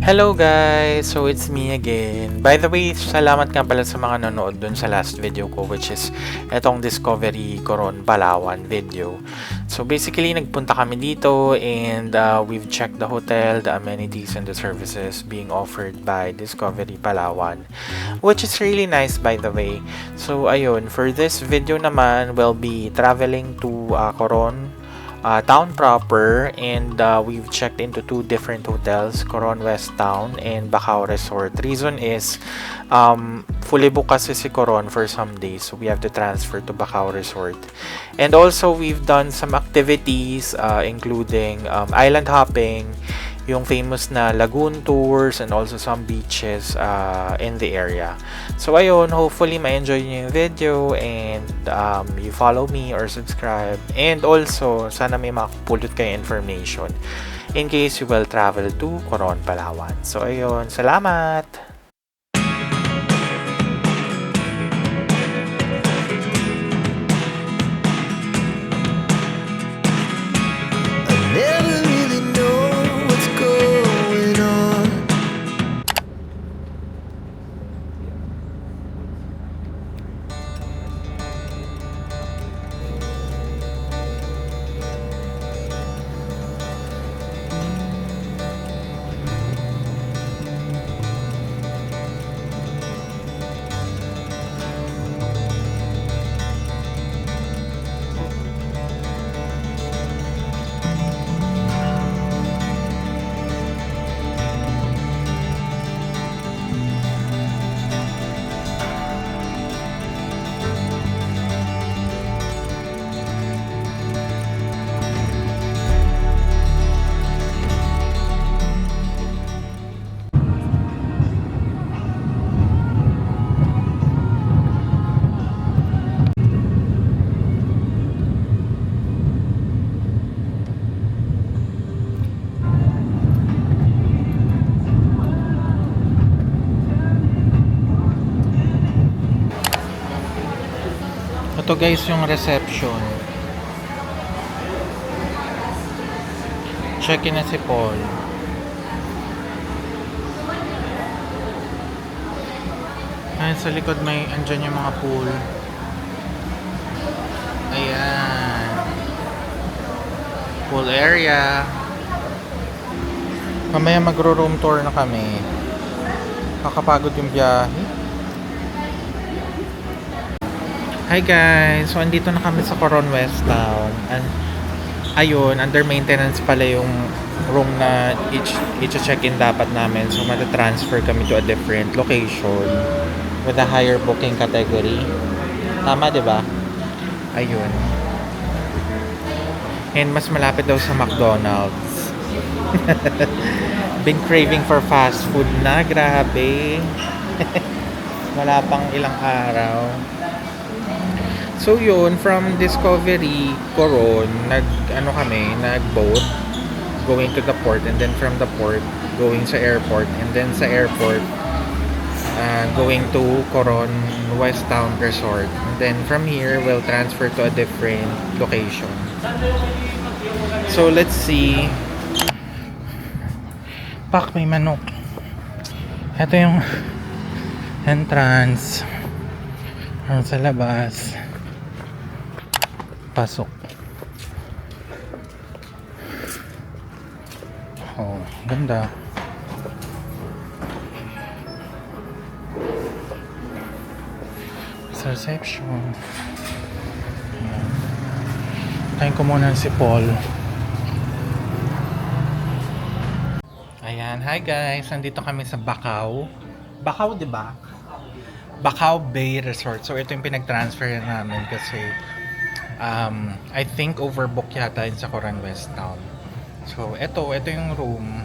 Hello guys! So it's me again. By the way, salamat nga pala sa mga nanood dun sa last video ko, which is etong Discovery Coron Palawan video. So basically, nagpunta kami dito and we've checked the hotel, the amenities and the services being offered by Discovery Palawan, which is really nice by the way. So ayun, for this video naman, we'll be traveling to Coron town proper, and we've checked into two different hotels, Coron West Town and Bacau Resort. Reason is fully booked kasi si Coron for some days, so we have to transfer to Bacau Resort. And also we've done some activities including island hopping, yung famous na lagoon tours, and also some beaches in the area. So ayun, hopefully ma-enjoy nyo yung video and you follow me or subscribe, and also sana may makapulot kayo information in case you will travel to Coron, Palawan. So ayun, salamat! Never really know what's going on. Ito guys yung reception. Check-in na si Paul. Ayan, sa likod may andyan yung mga pool. Ayan. Pool area. Mamaya magro-room tour na kami. Kakapagod yung biyahe. Hi guys! So andito na kami sa Coron West Town. Ayun, under maintenance pala yung room na i-check-in dapat namin. So mata-transfer kami to a different location with a higher booking category. Tama, 'di ba? Ayun. And mas malapit daw sa McDonald's. Been craving for fast food na, grabe. Wala pang ilang araw. So yun, from Discovery Coron, nag-boat going to the port, and then from the port going sa airport, and then sa airport going to Coron West Town Resort. And then from here, we'll transfer to a different location. So let's see. Pak, may manok. Ito yung entrance sa labas. Pasok. Oh, ganda. Sa reception. Ayan. Tayo ko muna si Paul. Ayan, hi guys. Nandito kami sa Bacau. Bacau, 'di ba? Bacau Bay Resort. So ito yung pinag-transfer namin kasi I think overbook yata yun sa Coron West Town. So ito yung room.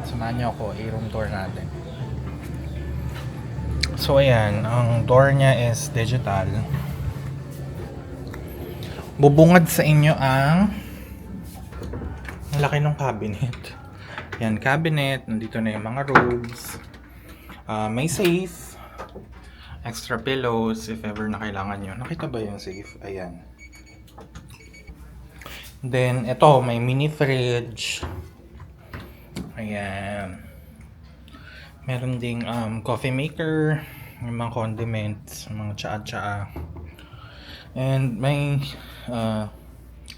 Samahan niyo ako, i-room tour natin. So ayan, ang door niya is digital. Bubungad sa inyo ang laki ng cabinet. Yan, cabinet. Nandito na yung mga robes. May safe. Extra pillows if ever na kailangan nyo. Nakita ba yung safe? Ayan. Then, ito, may mini fridge. Ayan. Meron ding coffee maker, may mga condiments, mga tsaa-tsaa. And may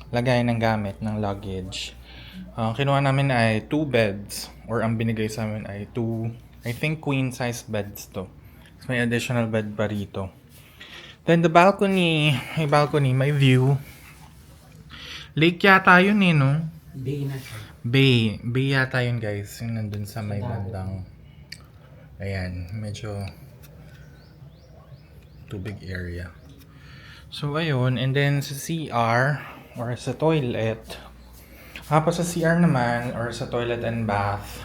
lagay ng gamit ng luggage. Kinuha namin ay 2 beds or ang binigay sa amin ay 2, I think queen size beds to. So, may additional bed pa rito. Then the balcony, may view. Lake yata yun eh, no? Bay na siya. Bay yata yun guys. Yung nandun sa may bandang. Ayan, medyo tubig area. So ayun, and then sa CR or sa toilet. Tapos sa CR naman or sa toilet and bath.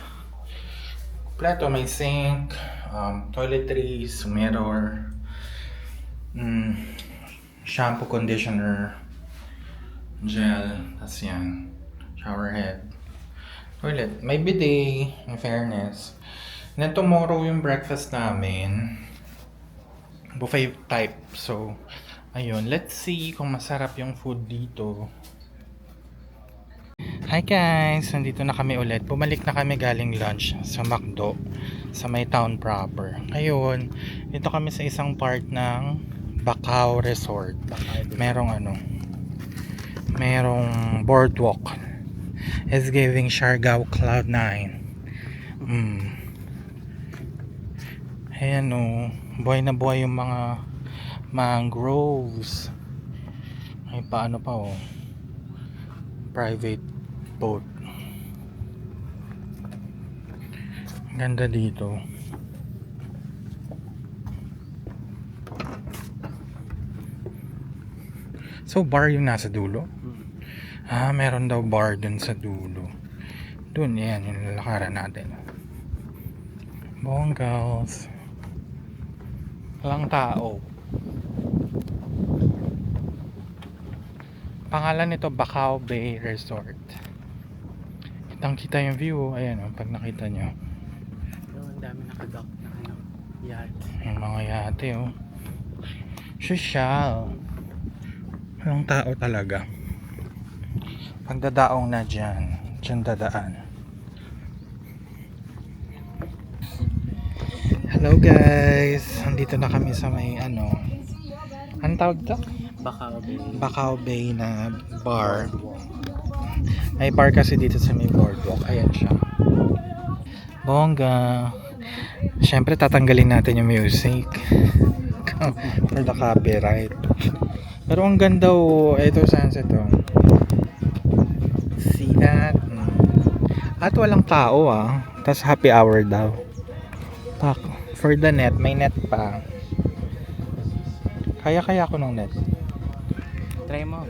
Kompleto, may sink, toiletries, mirror, shampoo, conditioner, gel, tas yan, shower head. Toilet, may bidet, in fairness. Then tomorrow yung breakfast namin, buffet type. So, ayun, let's see kung masarap yung food dito. Hi guys! Nandito na kami ulit. Bumalik na kami galing lunch sa McDo sa may town proper. Ngayon, dito kami sa isang part ng Bacau Resort. Merong boardwalk. It's giving Siargao Cloud9. Ayan o, buhay na buhay yung mga mangroves. Ay paano pa o, private boat. Ganda dito. So bar yung nasa dulo? Meron daw bar dun sa dulo. Dun, yan yung lalakaran natin. Bongals. Walang tao. Pangalan nito Bacau Bay Resort. Kitang kita yung view. Ayan o, pag nakita nyo. Ang dami nakadock na yacht. Yung mga yate o. Social. Walang tao talaga. Pagdadaong na dyan. Dyan dadaan. Hello guys. Andito na kami sa may anong tawag to? Bacau Bay. Bacau Bay na bar. May bar kasi dito sa may boardwalk. Ayan siya. Bongga. Siyempre tatanggalin natin yung music. For the copyright. Pero ang ganda o. Ito sunset o. See that? At walang tao Tas happy hour daw. Pak. For the net. May net pa. Kaya ko ng net. Try mo.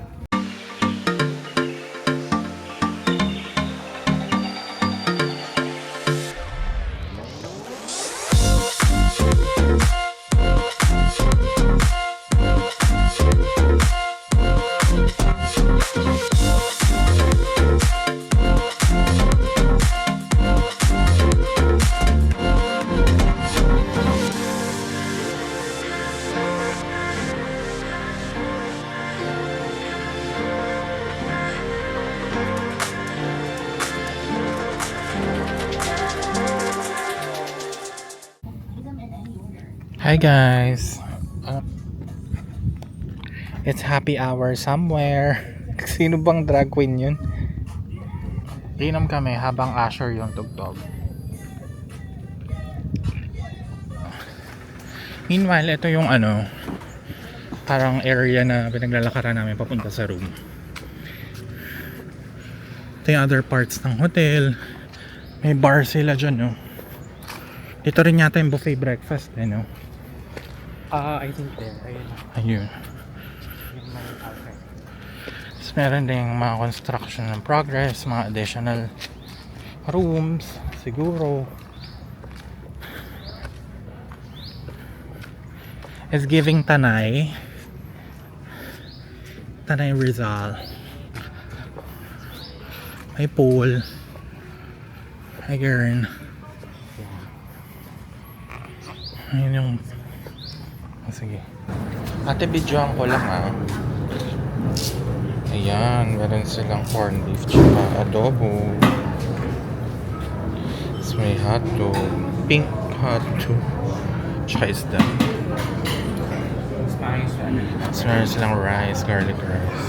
Hi guys. It's happy hour somewhere. Sino bang drag queen yun? Inom kami habang Asher yung tugtog. Meanwhile, ito yung parang area na pinaglalakaran namin papunta sa room. Ito yung other parts ng hotel. May bar sila dyan, no? Dito rin yata yung buffet breakfast, no? I think there. Ayun. Ayun. Yung may outside. Tapos meron din mga construction in progress, mga additional rooms, siguro. It's giving Tanay Rizal. May pool. May garden. Ayun yung sige. Ate, videoan ko lang Ayan, meron silang corned beef tsaka adobo. Tapos may hotdog. Pink. hot-to. Tsaka isda. So, meron silang rice, garlic rice.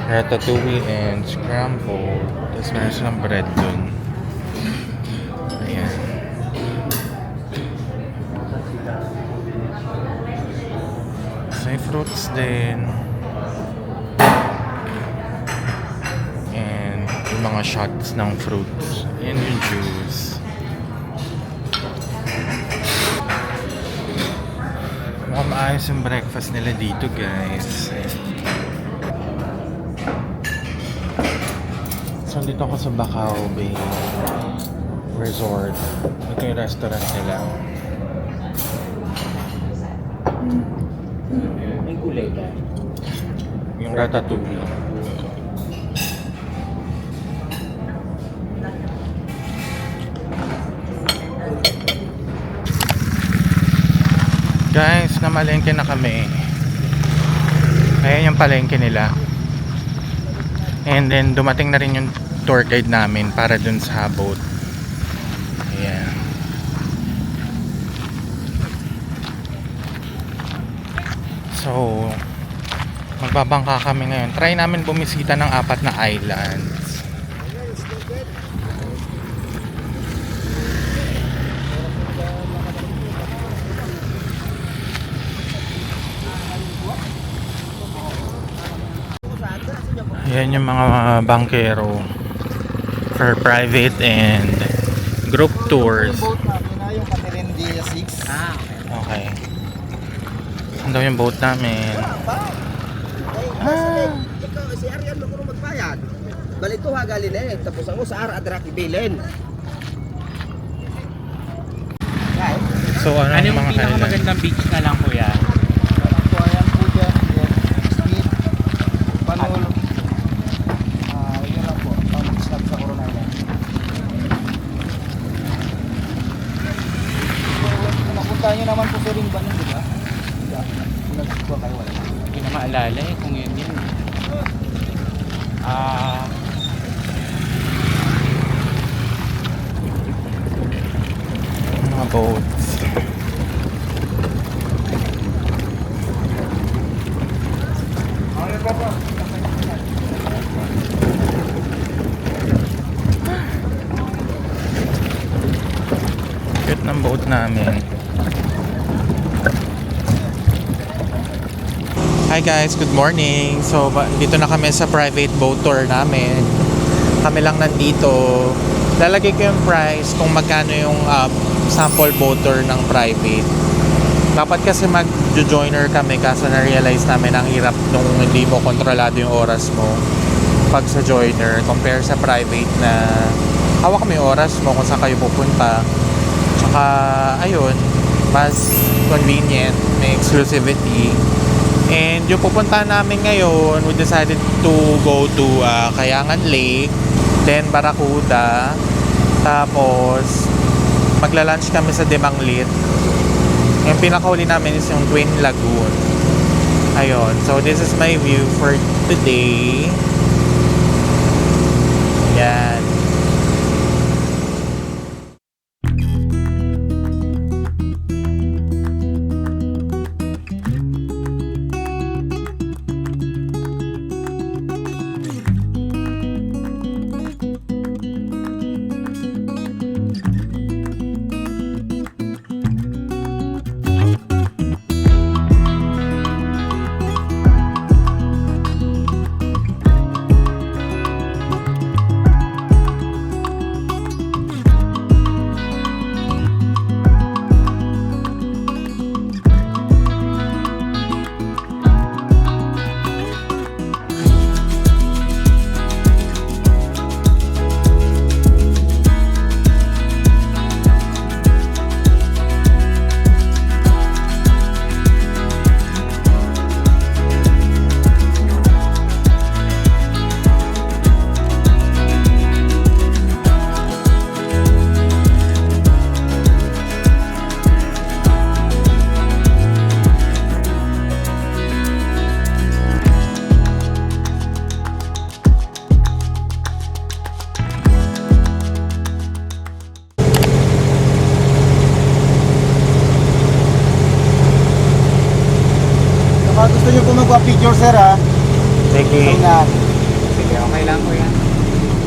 Ratatouille and scrambled. Tapos meron silang bread dun. Ayan. So, may fruits din. And yung mga shots ng fruits. And yung juice. Mukhang maayos yung breakfast nila dito, guys. So, dito ako sa Bacau Bay Resort. Ito yung restaurant nila. May kulay ba? Yung ratatouille. Guys, namalengke na kami. Ayan yung palengke nila. And then dumating na rin yung tour guide namin para dun sa boat. Ayan. So, magbabangka kami ngayon. Try namin bumisita ng 4 na islands. Yan yung mga bankero for private and group tours. Boat namin na yung Camerendia 6. Ah, okay. Okay. Ano daw yung boat namin? Ikaw, si Arian mo kung magbayad. Balito ha galin eh. Tapos ang sa Adrak ibilin. So ano, Ano yung yung mga island? pinakamagandang beach na lang, kuya? So ayan po dyan. Speed. Panul. Yun lang po. Pang-stop sa Corona yan. So, napunta nyo naman po sa Ringban yun, di ba? Nagsuko kayo wala. Hindi na maalala eh kung yun yun. Mga boats. Cute ng boat namin. Hi guys, good morning. So, dito na kami sa private boat tour namin. Kami lang nandito. Lalagay ko yung price kung magkano yung sample boat tour ng private. Dapat kasi mag-joiner kami kaso na-realize namin ang hirap nung hindi mo kontrolado yung oras mo pag sa joiner compare sa private na hawak mo yung oras mo kung saan kayo pupunta. Tsaka, ayun, mas convenient, may exclusivity. And yung pupuntahan namin ngayon, we decided to go to Kayangan Lake, then Barracuda, tapos magla-lunch kami sa Demanglit. Yung pinakahuli namin is yung Twin Lagoon. Ayun, so this is my view for today. Yan. a picture sir ha. Sige. Ingat. Sige, okay lang po yan.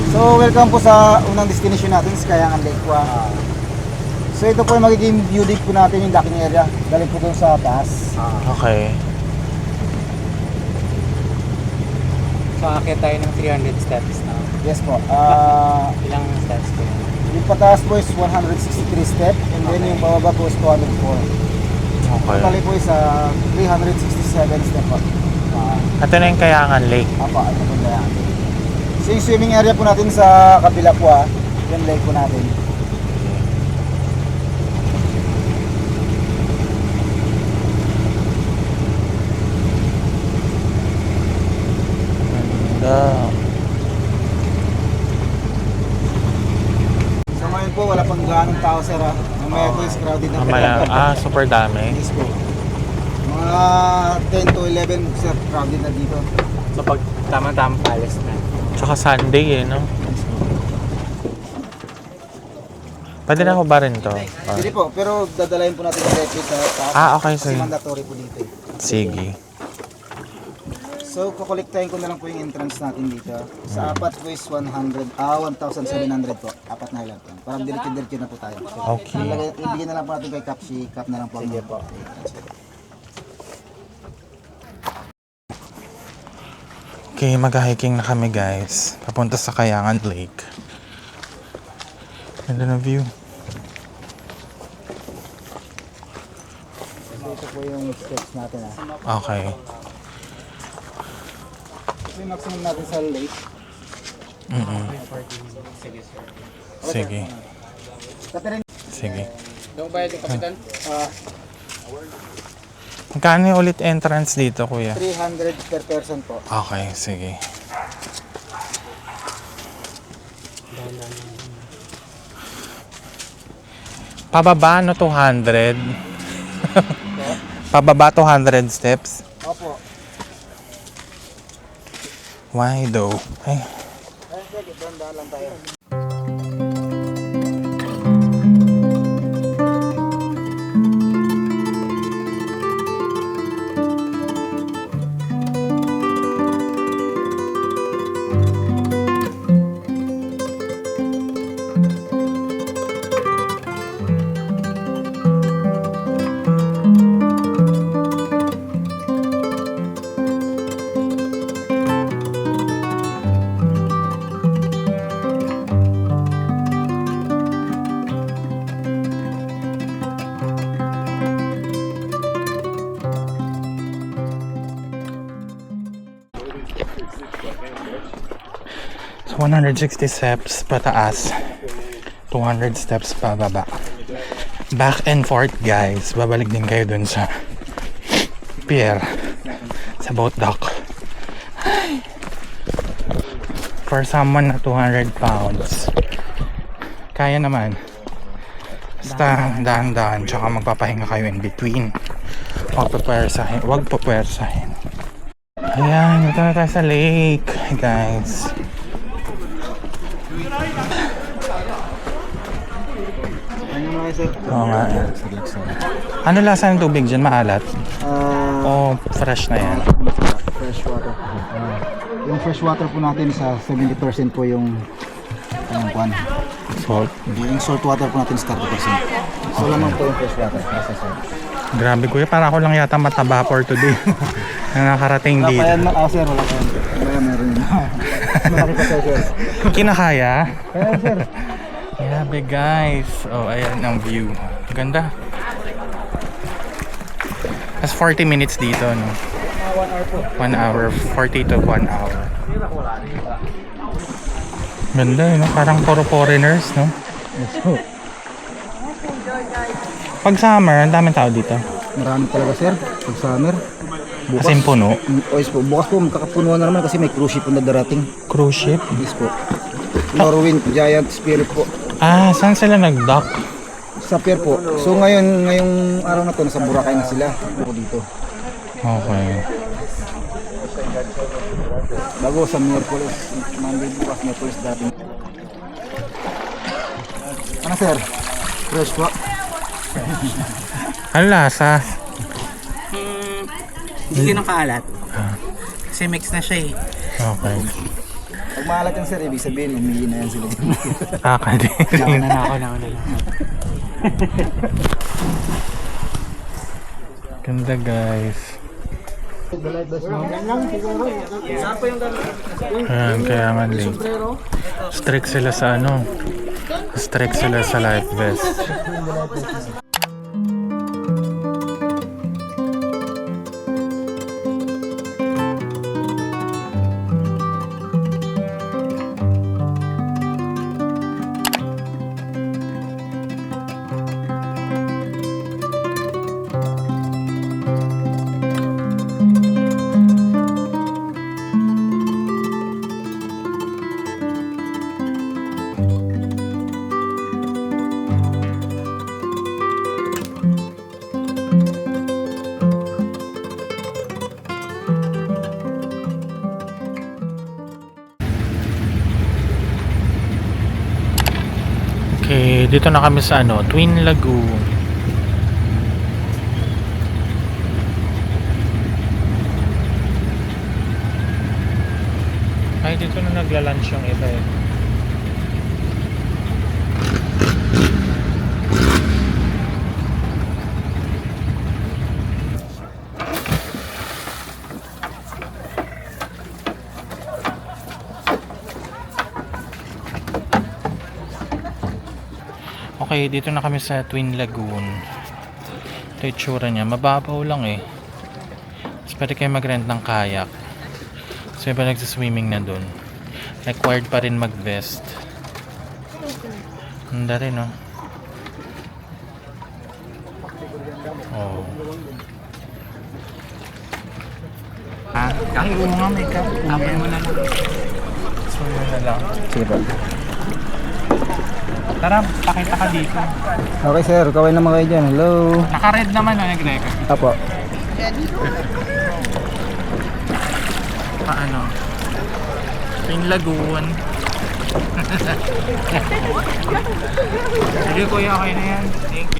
So welcome po sa unang destination natin, Kayangan Lake po. So ito po yung magiging view deck po natin yung docking area. Dali po doon sa taas. Okay. So, akit tayo ng 300 steps na. Yes po. Ilang steps po yan? Yung pataas po is 163 step and then yung bababa po is 204. Okay. Totally po is 367 step po. Ito na yung Kayangan Lake. Apa, ano po na yan. So yung swimming area po natin sa kabila po yung lake po natin. So ngayon po wala pang gaanong tao sir ha. Mamaya po is crowded na Mamaya, super dami. Yes po. Mga 10 to 11 sir, crowded na dito. So, pag tama-tama palace na. Tsaka Sunday no? Pwede na ako ba rin to? Or- Hindi po, pero dadalayin po natin yung refi sa taas. Okay, Kasi sige. mandatory po dito. Sige. So, kukolektahin ko na lang po yung entrance natin dito. Sa apat po is 1,700 po. Apat na lang po. Parang diretso-diretso na po tayo. Okay. Ibigyan na lang po natin kay Cap, si Cap na lang po. Sige po. Okay, mag-hiking na kami guys. Papunta sa Kayangan Lake. Ganda na view. So, ito po yung steps natin Okay. Ito yung maximum natin sa lake. Sige, sir. Sige. Catherine, Sige. Yung bayad yung kapitan? Magkano yung ulit entrance dito, kuya? 300 per person po. Okay, sige. Pababa, no, 200? Pababa, 200 steps? Opo. Why though? Ay. Ay, sige, doon lang tayo. So 160 steps pataas, 200 steps pababa. Back and forth guys. Babalik din kayo dun sa pier, sa boat dock. Ay. For someone na 200 pounds, kaya naman. Basta dahan-dahan, tsaka magpapahinga kayo in between. Huwag papuwersahin. Huwag papuwersahin. Ayan, ito na tayo sa lake guys. Ano mga sir? Oo nga. Ano lasa ng tubig dyan? Maalat? Ah, Fresh na yan. fresh water. Yung fresh water po natin sa 70% po yung kwan. Salt. Yung salt water po natin is 30%. So lamang po yung fresh water. Nasa salt. Grabe kuya, para ako lang yata mataba for today. na nakarating Wala dito. pa yan, sir. Wala pa yan. Wala meron yun. Malaki pa sir. Kinakaya? Kaya sir. Grabe guys. Oh, ayan ang view. Ganda. That's 40 minutes dito, no? 1 hour po. 1 hour, 40 to 1 hour. Ganda, no? Parang puro foreigners, no? Yes po. Pag summer, ang daming tao dito. Marami talaga sir. Pag summer. As in puno. Yes po. Bukas po magkakapunuan na naman kasi may cruise ship po na darating. Cruise ship. Yes po. Norwind Giant Spirit po. Ah, saan sila nag-dock? Sa pier po. So ngayong araw na to nasa Boracay na sila po dito. Okay. Bago sa Miyerkules, Monday bukas Miyerkules dating. Ano sir? Fresh po. Ano lasa? Hindi ng kaalat. Kasi mix na siya eh. Okay. Pag maalat yan sir, ibig sabihin, umihi na yan sila. Kakadiri. Nauna na ako. Ganda guys. Ayan, kaya nga late. Strict sila sa ano. Strict sila sa life vest. Okay, dito na kami sa ano, Twin Lagoon. Ay, dito na nagla-lunch yung iba eh. Okay, dito na kami sa Twin Lagoon. Ito yung itsura niya. Mababaw lang eh. Tapos pwede kayo mag-rent ng kayak. So iba nagsiswimming na dun. Required pa rin mag-vest. Handa rin oh. Oh. Ay, oo nga, may cup. Tapon mo na lang. So yun na lang. Sige po. Tara, pakita ka dito. Okay sir, kaway naman kayo dyan. Hello. Naka-red naman na nag-record. Apo. Paano? Twin Lagoon. Sige kuya, okay na yan. Thank you.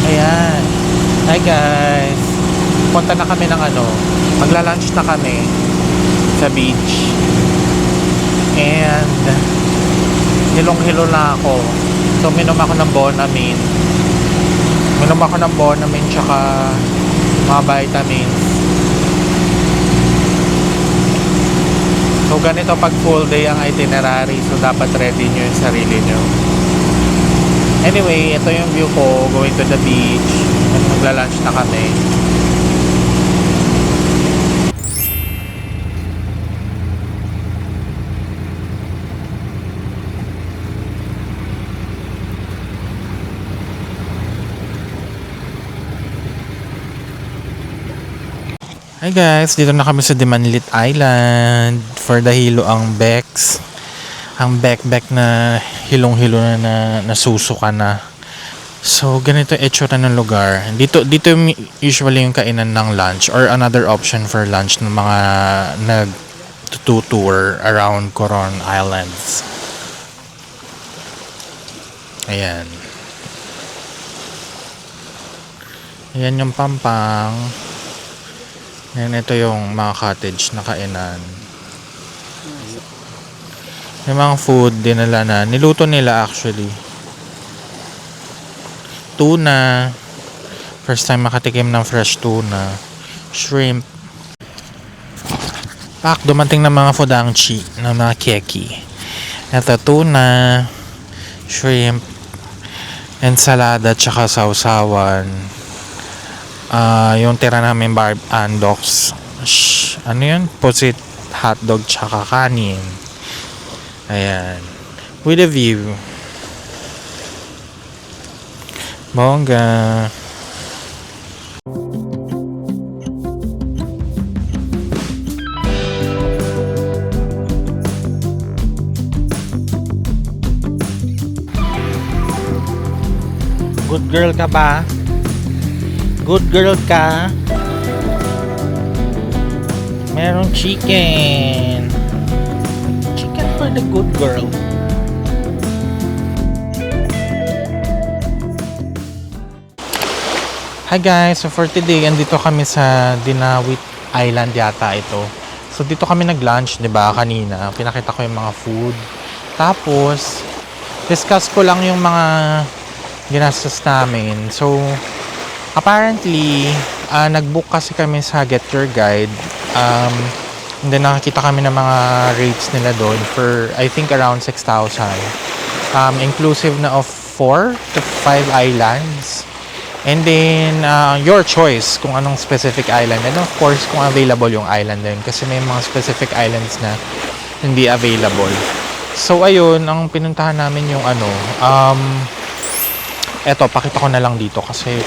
Ayan. Hi guys. Punta na kami ng ano. Magla-lunch na kami sa beach. And hilong-hilo na ako. So minom ako ng Bonamine. Minom ako ng Bonamine tsaka mga vitamins. So ganito pag full day ang itinerary. So dapat ready nyo yung sarili nyo. Anyway, ito yung view ko going to the beach. Magla-lunch na kami. Hi guys, dito na kami sa Dimanlit Island. For the hilo ang Bex. Ang Beck na hilong-hilo na nasusuka na. So, ganito itsura ng lugar. Dito usually yung kainan ng lunch or another option for lunch ng mga nag-tour around Coron Islands. Ayan. Ayan yung Pampang. Ayan, ito yung mga cottage na kainan. Yung mga food dinala na. Niluto nila actually. Tuna. First time makatikim ng fresh tuna. Shrimp. Dumating na mga fodangchi na mga keki. Ito tuna. Shrimp. Ensalada tsaka sausawan. Yung tira namin andox. Ano yun? Pusit hotdog tsaka kanin. Ayan. With a view. Bongga. Good girl ka ba? Good girl ka? Merong chicken. Chicken for the good girl. Hi guys, so for today, andito kami sa Dinawit Island yata ito. So dito kami nag-lunch, 'di ba, kanina. Pinakita ko yung mga food. Tapos discuss ko lang yung mga ginastos namin. So apparently, nag-book kasi kami sa Get Your Guide. And then nakakita kami ng mga rates nila doon for I think around 6,000. Inclusive na of 4 to 5 islands. And then, your choice kung anong specific island. And of course, kung available yung island din. Kasi may mga specific islands na hindi available. So, ayun, ang pinuntahan namin yung eto, pakita ko na lang dito kasi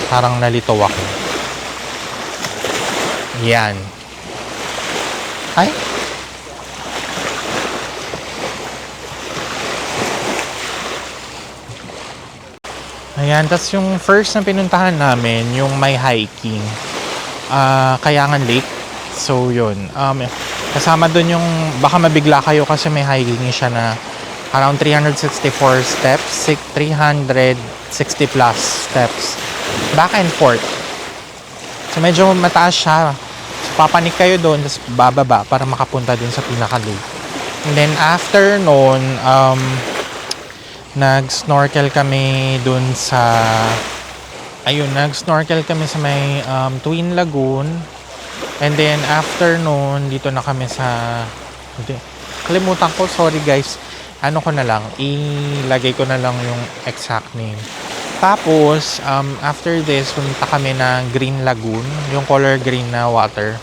parang nalito ako. Yan. Ay? Ayan, tas yung first na pinuntahan namin, yung may hiking, Kayangan Lake. So, yun. Kasama dun yung, baka mabigla kayo kasi may hiking siya na around 364 steps, 360 plus steps, back and forth. So, medyo mataas siya. So, papanik kayo doon, tapos bababa para makapunta dun sa pinaka-lake. And then, after noon, nag-snorkel kami dun sa nag-snorkel kami sa may Twin Lagoon. And then after noon, dito na kami sa kalimutan ko, sorry guys. Ano ko na lang, ilagay ko na lang yung exact name. Tapos after this, pumunta kami ng Green Lagoon, yung color green na water.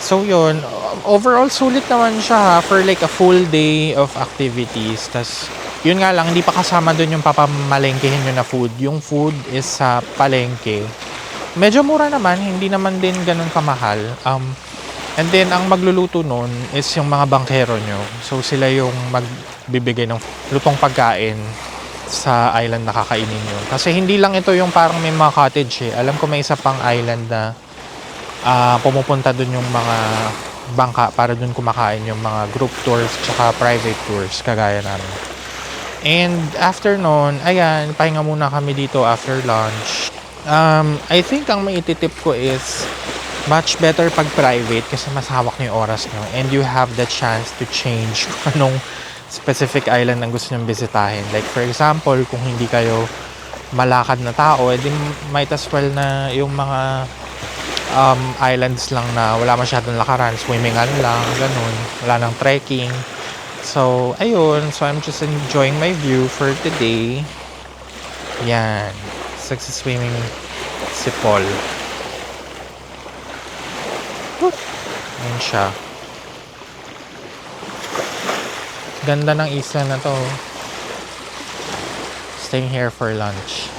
So yun, overall sulit naman siya for like a full day of activities. Tas yun nga lang, hindi pa kasama dun yung papamalengkehin nyo na food. Yung food is sa palengke. Medyo mura naman, hindi naman din ganun kamahal. And then, ang magluluto nun is yung mga bangkero nyo. So, sila yung magbibigay ng lutong pagkain sa island na kakainin nyo. Kasi hindi lang ito yung parang may mga cottage eh. Alam ko may isa pang island na pumupunta dun yung mga bangka para dun kumakain yung mga group tours tsaka private tours kagaya namin. And after nun, ayan, pahinga muna kami dito after lunch. I think ang maititip ko is much better pag private kasi mas hawak nyo yung oras nyo and you have the chance to change kung anong specific island ang gusto nyo bisitahin. Like for example, kung hindi kayo malakad na tao, edi might as well na yung mga islands lang na wala masyadong lakaran, swimmingan lang, ganun, wala nang trekking. So, ayun. So, I'm just enjoying my view for today. Yan. Sexy swimming si Paul. Yan siya. Ganda ng isla na to. Staying here for lunch.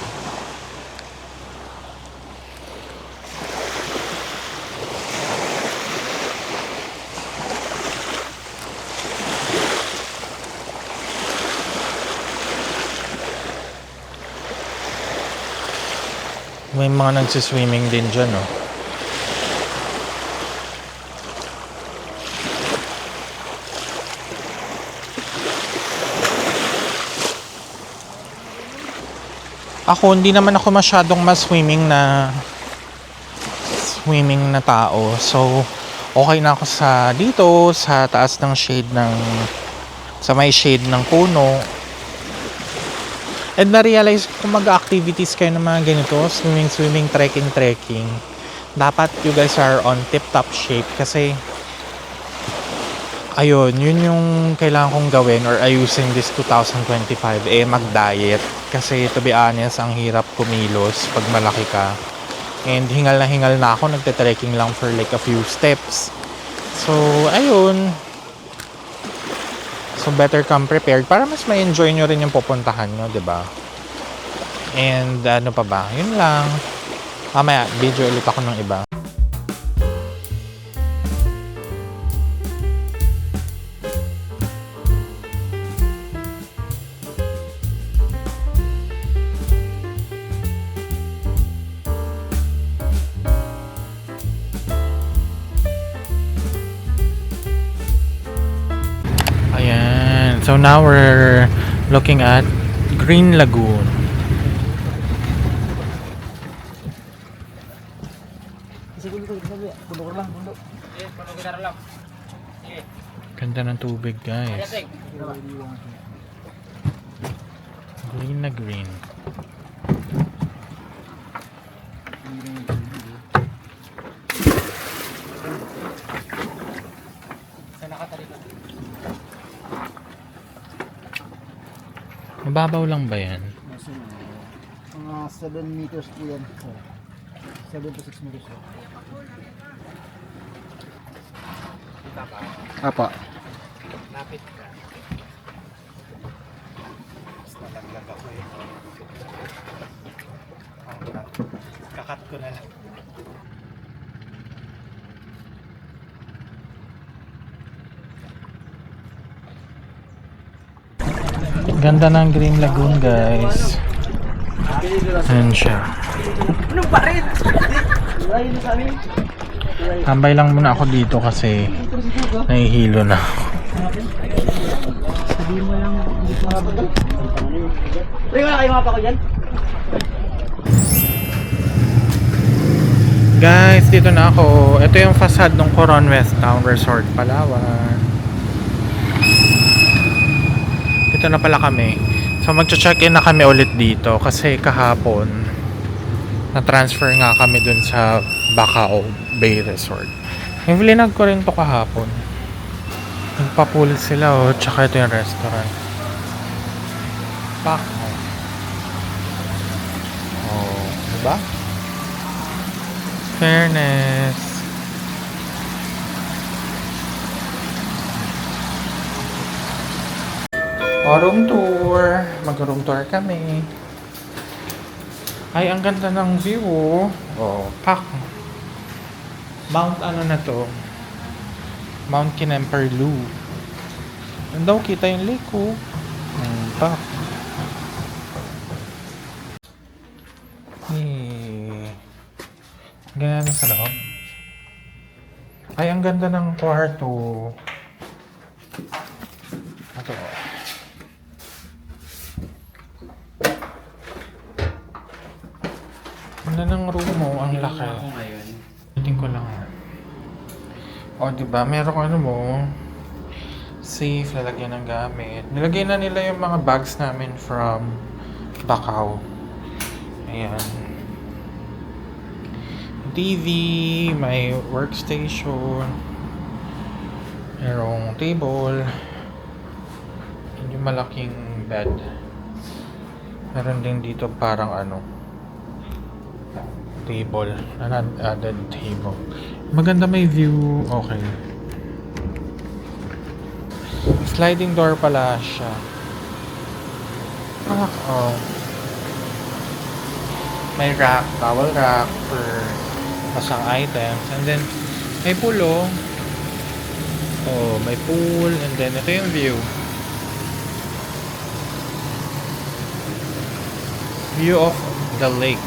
May mga nagsiswimming din dyan, oh. Ako, hindi naman ako masyadong swimming na tao. So, okay na ako dito, sa taas ng sa may shade ng puno. And na-realize kung mag-activities kayo ng mga ganito, swimming, trekking, dapat you guys are on tip-top shape kasi ayun, yun yung kailangan kong gawin or ayusin this 2025, mag-diet. Kasi to be honest, ang hirap kumilos pag malaki ka. And hingal na ako, nagte-trekking lang for like a few steps. So, ayun. So, better come prepared para mas ma-enjoy nyo rin yung pupuntahan nyo, diba? And, ano pa ba? Yun lang. Mamaya, video ulit ako ng iba. So now we're looking at Green Lagoon. Ganda ng tubig, guys. Green na green. Mababaw lang ba yan? Mga 7 meters po yan. 7 to 6 meters po. Apa. Lapit ka. Mas nalaglag ako eh. Kakat ko na lang. Ganda ng Green Lagoon, guys. Ayan siya. Tambay lang muna ako dito kasi nahihilo na ako. Guys, dito na ako. Ito yung facade ng Coron West Town Resort, Palawan. Dito na pala kami. So magcha-check-in na kami ulit dito kasi kahapon na-transfer nga kami dun sa Bacao Bay Resort. Yung vlinag ko rin to kahapon. Nagpapool sila oh, tsaka ito yung restaurant. Bacao. Oh, diba? Fairness. Oh, room tour. Mag-room tour kami. Ay, ang ganda ng view. Oh, pak. Mount ano na to? Mount Kinemperlu. Yan daw, kita yung lake oh. Pak. Ganyan sa loob. Ay, ang ganda ng kwarto. Ito. Ganda ng room mo, ang laki. Tingin ko lang. O, diba? Meron ano mo, safe, lalagyan ng gamit. Nilagay na nila yung mga bags namin from Bacau. Ayan. TV, may workstation, merong table, and yung malaking bed. Meron din dito parang ano, table, an added table. Maganda, may view, okay. Sliding door pala siya. Oh. May rack, towel rack for basang items. And then, may pool oh. Oh, may pool. And then, ito yung view. View of the lake.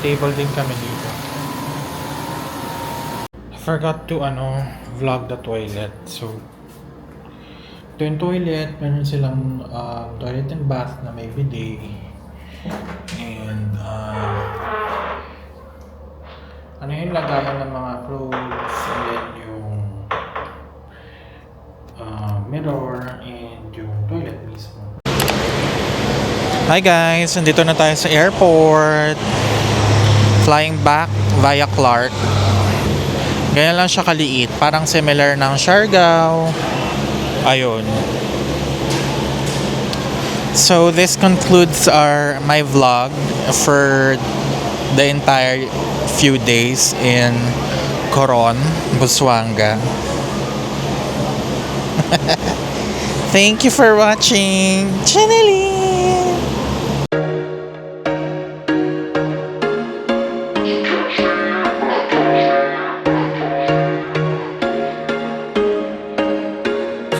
Table din kami dito. I forgot to vlog the toilet. So, ito yung toilet. Meron silang toilet and bath na may bidet. And ano yung lagayan ng mga clothes. And then yung mirror and yung toilet mismo. Hi guys! Nandito na tayo sa airport. Flying back via Clark. Ganyan lang siya kaliit. Parang similar ng Siargao. Ayun. So this concludes my vlog for the entire few days in Coron, Busuanga. Thank you for watching. Channeling!